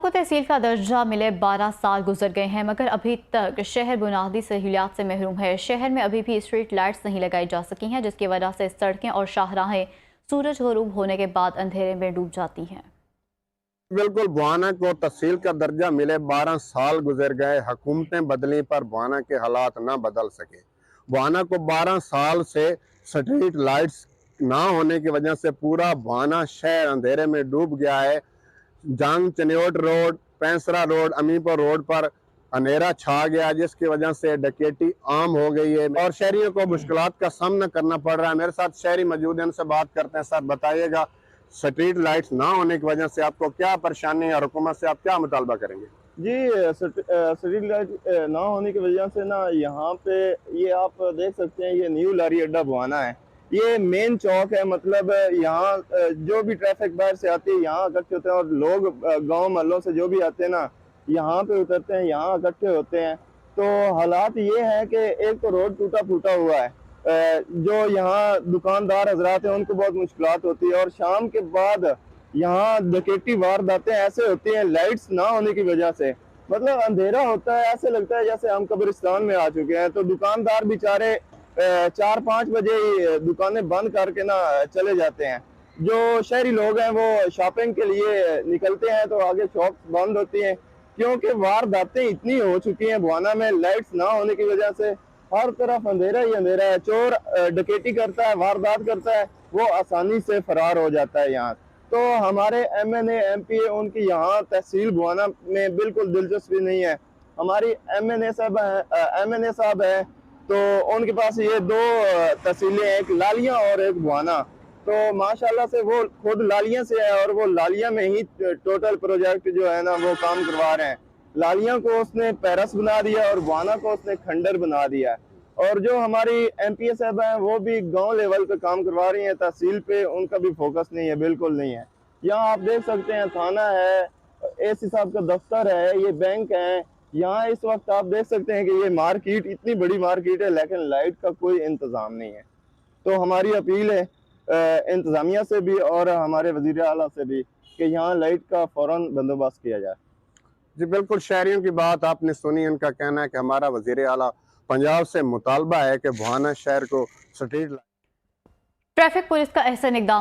को तहसील का दर्जा मिले 12 साल गुजर गए हैं, मगर अभी तक शहर बुनियादी सहूलियात से महरूम है। शहर में अभी भी स्ट्रीट लाइट्स नहीं लगाई जा सकी हैं, जिसकी वजह से सड़कें और शाहराहें सूरज गरूब होने के बाद अंधेरे में डूब जाती हैं। बिल्कुल, बुआना को तहसील का दर्जा मिले 12 साल गुजर गए, हुकूमतें बदली पर बुआना के हालात ना बदल सके। बुआना को 12 साल से स्ट्रीट लाइट्स ना होने की वजह से पूरा बुआना शहर अंधेरे में डूब गया है। जंग Chiniot road, पैंसरा road, Amipur road पर अंधेरा छा गया, जिसकी वजह से डकैती आम हो गई है और शहरियों को मुश्किलात का सामना करना पड़ रहा है। मेरे साथ शहरी मौजूद हैं, उनसे बात करते हैं। सर बताइएगा, स्ट्रीट लाइट्स ना होने की वजह से आपको क्या परेशानी है और हुकूमत से आप क्या मुतालबा करेंगे? जी, स्ट्रीट लाइट ना होने की वजह से ना यहाँ पे ये आप देख सकते हैं, ये न्यू लारी अड्डा बुआना है। ये मेन चौक है, मतलब यहाँ जो भी ट्रैफिक बाहर से आती है यहाँ इकट्ठे होते हैं और लोग गांव मोहल्लों से जो भी आते हैं ना यहाँ पे उतरते हैं, यहाँ इकट्ठे होते हैं। तो हालात ये है कि एक तो रोड टूटा फूटा हुआ है, जो यहाँ दुकानदार हजरात हैं उनको बहुत मुश्किलात होती है और शाम के बाद यहाँ डकैती वारदातें ऐसे होती हैं लाइट्स ना होने की वजह से। मतलब अंधेरा होता है, ऐसे लगता है जैसे हम कब्रिस्तान में आ चुके हैं। तो दुकानदार बेचारे 4-5 बजे ही दुकानें बंद करके ना चले जाते हैं। जो शहरी लोग हैं वो शॉपिंग के लिए निकलते हैं तो आगे शॉप्स बंद होती हैं, क्योंकि वारदातें इतनी हो चुकी हैं बुआना में लाइट्स ना होने की वजह से। हर तरफ अंधेरा ही अंधेरा है। चोर डकैती करता है, वारदात करता है, वो आसानी से फरार हो जाता है यहाँ। तो हमारे MNA MPA उनकी यहाँ तहसील बुआना में बिल्कुल दिलचस्पी नहीं है। हमारी MNA साहब है तो उनके पास ये 2 तहसीलें हैं, एक लालिया और एक बुआना। तो माशाल्लाह से वो खुद लालिया से है और वो लालिया में ही टोटल प्रोजेक्ट जो है ना वो काम करवा रहे हैं। लालिया को उसने पैरस बना दिया और बुआना को उसने खंडर बना दिया। और जो हमारी MPA साहब हैं वो भी गांव लेवल पे काम करवा रही हैं, तहसील पे उनका भी फोकस नहीं है, बिल्कुल नहीं है। यहाँ आप देख सकते हैं थाना है, AC साहब का दफ्तर है, ये बैंक है। यहाँ इस वक्त आप देख सकते हैं कि ये मार्केट इतनी बड़ी मार्केट है, लेकिन लाइट का कोई इंतजाम नहीं है। तो हमारी अपील है इंतजामिया से भी और हमारे वजीर आला से भी कि यहाँ लाइट का फौरन बंदोबस्त किया जाए। जी बिल्कुल, शहरियों की बात आपने सुनी। उनका कहना है कि हमारा वजीर आला पंजाब से मुतालबा है कि बुआना शहर को स्ट्रीट ट्रैफिक पुलिस का अहसन इकदाम